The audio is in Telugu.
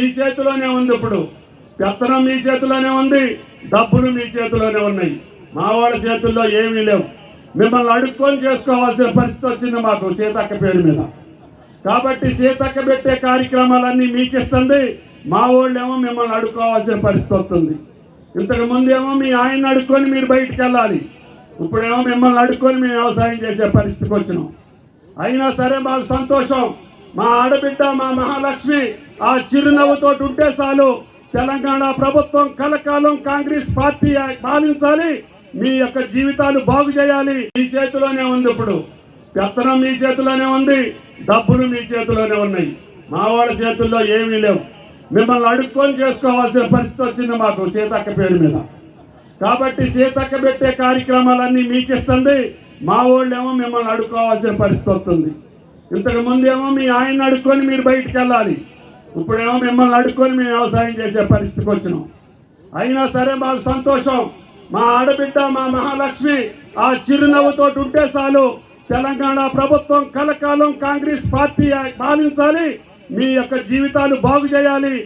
మీ చేతిలోనే ఉంది. ఇప్పుడు పెత్తనం మీ చేతిలోనే ఉంది, డబ్బులు మీ చేతిలోనే ఉన్నాయి. మా వాళ్ళ చేతుల్లో ఏమీ లేవు. మిమ్మల్ని అడుక్కొని చేసుకోవాల్సిన పరిస్థితి వచ్చింది మాకు సీతక్క పేరు మీద. కాబట్టి సీతక్క పెట్టే కార్యక్రమాలన్నీ మీకు ఇస్తుంది, మా వాళ్ళేమో మిమ్మల్ని అడుక్కోవాల్సిన పరిస్థితి వస్తుంది. ఇంతకు ముందేమో మీ ఆయన అడుక్కొని మీరు బయటికి వెళ్ళాలి, ఇప్పుడేమో మిమ్మల్ని అడుక్కొని మేము వ్యవసాయం చేసే పరిస్థితికి వచ్చినాం. అయినా సరే మాకు సంతోషం. మా ఆడబిడ్డ మా మహాలక్ష్మి ఆ చిరునవ్వుతో ఉంటే చాలు. తెలంగాణ ప్రభుత్వం కలకాలం కాంగ్రెస్ పార్టీ పాలించాలి, మీ యొక్క జీవితాలు బాగు చేయాలి. మీ చేతిలోనే ఉంది. ఇప్పుడు పెత్తనం మీ చేతిలోనే ఉంది, డబ్బులు మీ చేతిలోనే ఉన్నాయి. మా వాళ్ళ చేతుల్లో ఏమీ లేవు. మిమ్మల్ని అడుక్కొని చేసుకోవాల్సిన పరిస్థితి వచ్చింది మాకు సీతక్క పేరు మీద. కాబట్టి సీతక్క పెట్టే కార్యక్రమాలన్నీ మీకు ఇస్తుంది, మా వాళ్ళేమో మిమ్మల్ని అడుక్కోవాల్సిన పరిస్థితి వస్తుంది. ఇంతకు ముందేమో మీ ఆయన అడుక్కొని మీరు బయటికి వెళ్ళాలి, ఇప్పుడేమో మిమ్మల్ని అడుక్కొని మేము వ్యవసాయం చేసే పరిస్థితికి వచ్చినాం. అయినా సరే మాకు సంతోషం. మా ఆడబిడ్డ మా మహాలక్ష్మి ఆ చిరునవ్వుతో ఉంటే చాలు. తెలంగాణ ప్రభుత్వం కలకాలం కాంగ్రెస్ పార్టీ పాలించాలి, మీ యొక్క జీవితాలు బాగు చేయాలి.